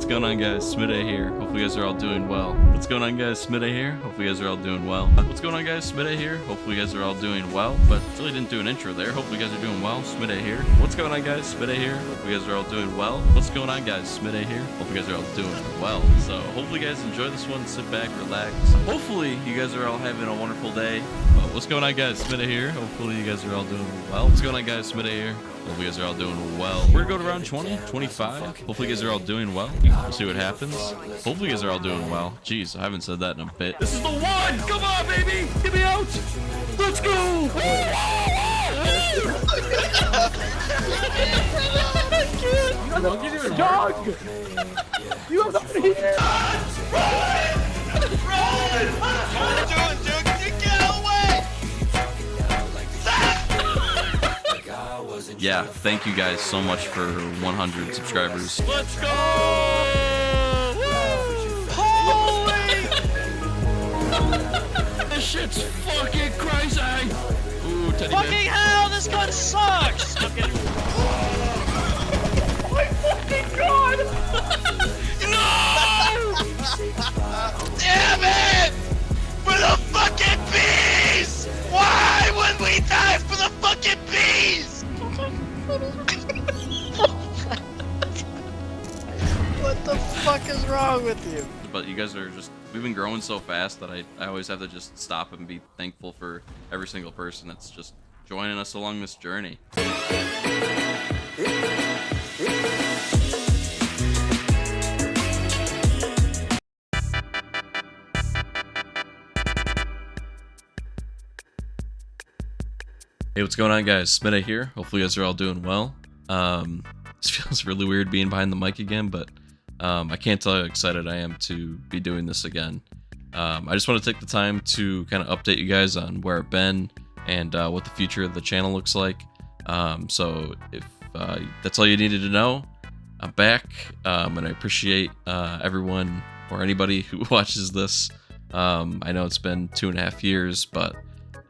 going on, guys? Smittay here. Hopefully you guys are all doing well. What's going on, guys? Smittay here. Hopefully you guys are all doing well. What's going on, guys? Smittay here. Hopefully you guys are all doing well. But really didn't do an intro there. Hopefully you guys are doing well. Smittay here. What's going on, guys? Smittay here. Hopefully you guys are all doing well. What's going on, guys? Smittay here. Hopefully you guys are all doing well. So hopefully you guys enjoy this one. Sit back, relax. Hopefully you guys are all having a wonderful day. But what's going on, guys? Smittay here. Hopefully you guys are all doing well. What's going on, guys? Smittay here. Hopefully you guys are all doing well. We're gonna go to round 20, 25. Hopefully you guys are all doing well. We'll see what happens. Hopefully you guys are all doing well. Jeez, I haven't said that in a bit. This is the one! Come on, baby! Get me out! Let's go! Don't get even dog! You have nothing here! Run! What are you doing, dude? Get away! Yeah, thank you guys so much for 100 subscribers. Let's go! Holy! This shit's fucking crazy! Ooh, teddy bear. Fucking hell, this gun sucks! Okay. Oh my fucking god! No! Damn it! For the fucking bees! Why would we die for the fucking bees? What the fuck is wrong with you? But you guys are just, we've been growing so fast that I always have to just stop and be thankful for every single person that's just joining us along this journey. Hey, what's going on, guys? Smittay here. Hopefully you guys are all doing well. This feels really weird being behind the mic again, but I can't tell how excited I am to be doing this again. I just want to take the time to kind of update you guys on where I've been and what the future of the channel looks like. So if that's all you needed to know, I'm back, and I appreciate everyone or anybody who watches this. I know it's been 2.5 years, but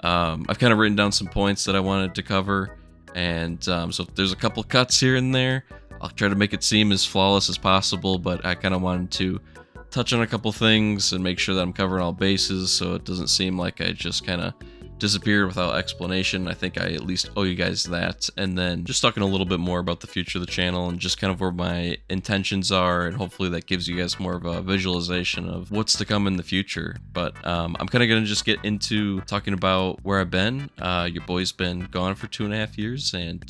I've kind of written down some points that I wanted to cover, and so if there's a couple cuts here and there, I'll try to make it seem as flawless as possible, but I kind of wanted to touch on a couple things and make sure that I'm covering all bases so it doesn't seem like I just kind of disappeared without explanation. I think I at least owe you guys that. And then just talking a little bit more about the future of the channel and just kind of where my intentions are, and hopefully that gives you guys more of a visualization of what's to come in the future. But I'm kind of going to just get into talking about where I've been. Your boy's been gone for 2.5 years, and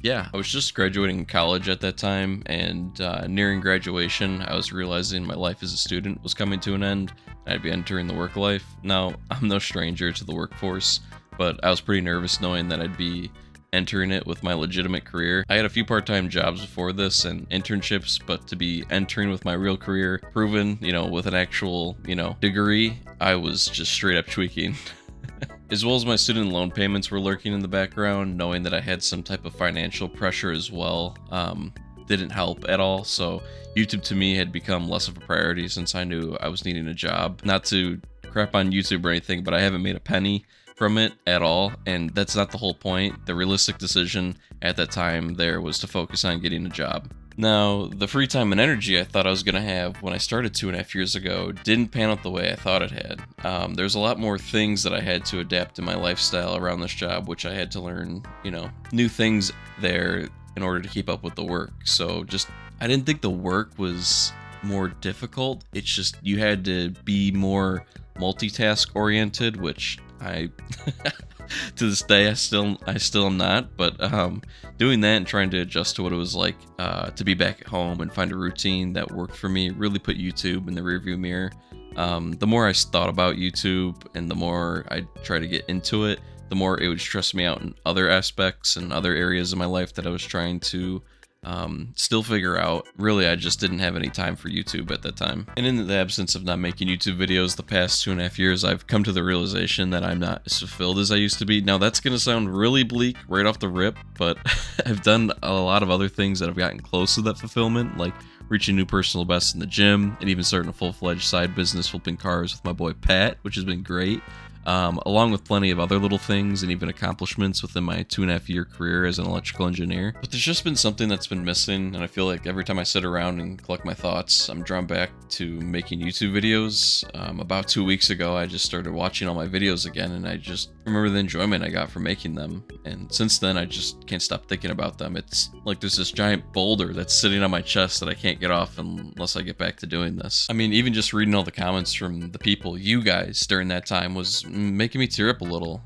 yeah, I was just graduating college at that time, and nearing graduation, I was realizing my life as a student was coming to an end. I'd be entering the work life. Now, I'm no stranger to the workforce, but I was pretty nervous knowing that I'd be entering it with my legitimate career. I had a few part-time jobs before this and internships, but to be entering with my real career, proven, with an actual, degree, I was just straight up tweaking. As well as my student loan payments were lurking in the background, knowing that I had some type of financial pressure as well, didn't help at all. So YouTube to me had become less of a priority since I knew I was needing a job. Not to crap on YouTube or anything, but I haven't made a penny from it at all, and that's not the whole point. The realistic decision at that time there was to focus on getting a job. Now, the free time and energy I thought I was going to have when I started 2.5 years ago didn't pan out the way I thought it had. There's a lot more things that I had to adapt in my lifestyle around this job, which I had to learn, new things there in order to keep up with the work. So I didn't think the work was more difficult. It's just you had to be more multitask oriented, which I to this day I still am not, but doing that and trying to adjust to what it was like to be back at home and find a routine that worked for me really put YouTube in the rearview mirror. The more I thought about YouTube and the more I tried to get into it, the more it would stress me out in other aspects and other areas of my life that I was trying to still figure out. Really, I just didn't have any time for YouTube at that time. And in the absence of not making YouTube videos the past 2.5 years, I've come to the realization that I'm not as fulfilled as I used to be. Now, that's going to sound really bleak right off the rip, but I've done a lot of other things that have gotten close to that fulfillment, like reaching new personal bests in the gym, and even starting a full-fledged side business flipping cars with my boy Pat, which has been great. along with plenty of other little things and even accomplishments within my 2.5-year career as an electrical engineer. But there's just been something that's been missing, and I feel like every time I sit around and collect my thoughts, I'm drawn back to making YouTube videos. About 2 weeks ago, I just started watching all my videos again, and I just remember the enjoyment I got from making them. And since then, I just can't stop thinking about them. It's like there's this giant boulder that's sitting on my chest that I can't get off unless I get back to doing this. I mean, even just reading all the comments from the people, you guys, during that time was making me tear up a little.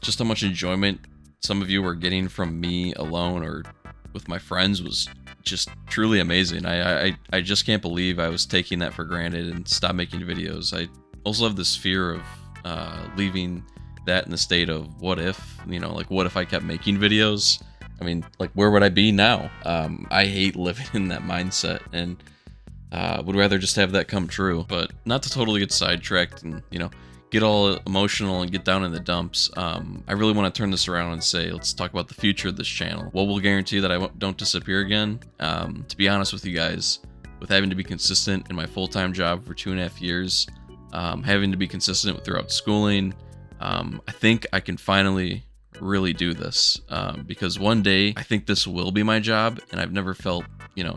Just how much enjoyment some of you were getting from me alone or with my friends was just truly amazing. I just can't believe I was taking that for granted and stopped making videos. I also have this fear of leaving that in the state of what if, like what if I kept making videos? I mean, like where would I be now? I hate living in that mindset and would rather just have that come true. But not to totally get sidetracked and, get all emotional and get down in the dumps. I really want to turn this around and say, let's talk about the future of this channel. What will guarantee that I don't disappear again? To be honest with you guys, with having to be consistent in my full-time job for 2.5 years, having to be consistent throughout schooling, I think I can finally really do this because one day I think this will be my job, and I've never felt,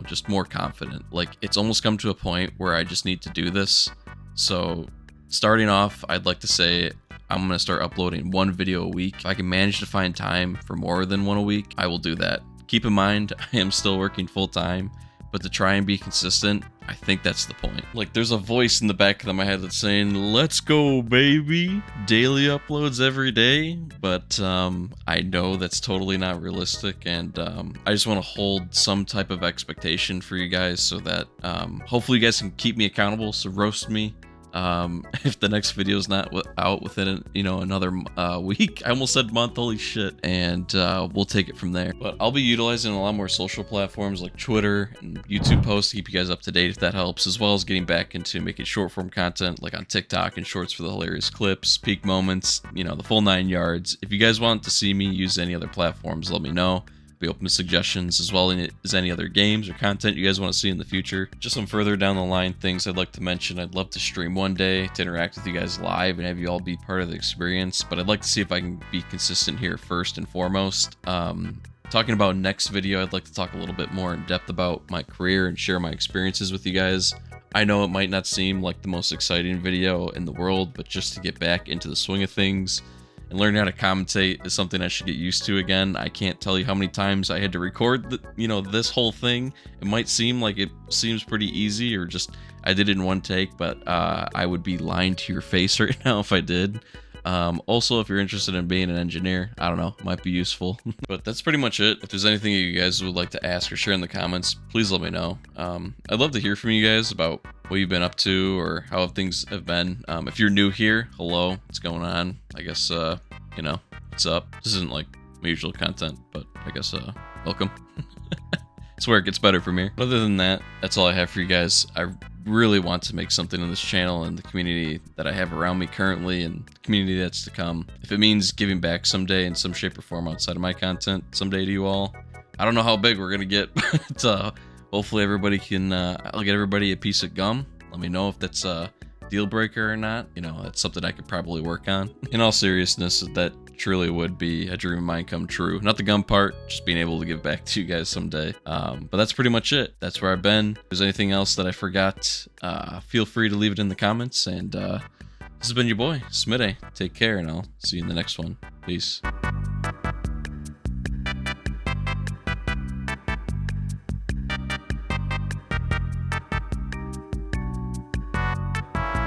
just more confident. Like it's almost come to a point where I just need to do this. So starting off, I'd like to say I'm going to start uploading 1 video a week. If I can manage to find time for more than 1 a week, I will do that. Keep in mind, I am still working full time, but to try and be consistent, I think that's the point. Like there's a voice in the back of my head that's saying, let's go, baby. Daily uploads every day. But I know that's totally not realistic. And I just want to hold some type of expectation for you guys so that hopefully you guys can keep me accountable. So roast me. If the next video is not out within another week. I almost said month, holy shit. And we'll take it from there. But I'll be utilizing a lot more social platforms like Twitter and YouTube posts to keep you guys up to date if that helps, as well as getting back into making short form content like on TikTok and shorts for the hilarious clips, peak moments, the full 9 yards. If you guys want to see me use any other platforms, let me know. Be open to suggestions, as well as any other games or content you guys want to see in the future. Just some further down the line things I'd like to mention. I'd love to stream one day to interact with you guys live and have you all be part of the experience, but I'd like to see if I can be consistent here first and foremost. Talking about next video, I'd like to talk a little bit more in depth about my career and share my experiences with you guys. I know it might not seem like the most exciting video in the world, but just to get back into the swing of things and learning how to commentate is something I should get used to again. I can't tell you how many times I had to record this whole thing. It might seem like it seems pretty easy or just I did it in one take, but I would be lying to your face right now if I did. Also, if you're interested in being an engineer, I don't know, might be useful. But that's pretty much it. If there's anything you guys would like to ask or share in the comments, please let me know. I'd love to hear from you guys about what you've been up to or how things have been. If you're new here, hello, what's going on? I guess, what's up? This isn't like my usual content, but I guess, welcome. It's where it gets better from here. But other than that, that's all I have for you guys. I really want to make something in this channel and the community that I have around me currently and the community that's to come. If it means giving back someday in some shape or form outside of my content someday to you all, I don't know how big we're gonna get, but hopefully everybody can, I'll get everybody a piece of gum. Let me know if that's a deal breaker or not. That's something I could probably work on. In all seriousness, that truly would be a dream of mine come true. Not the gum part, just being able to give back to you guys someday. But that's pretty much it. That's where I've been. If there's anything else that I forgot, feel free to leave it in the comments. And this has been your boy, Smittay. Take care, and I'll see you in the next one. Peace.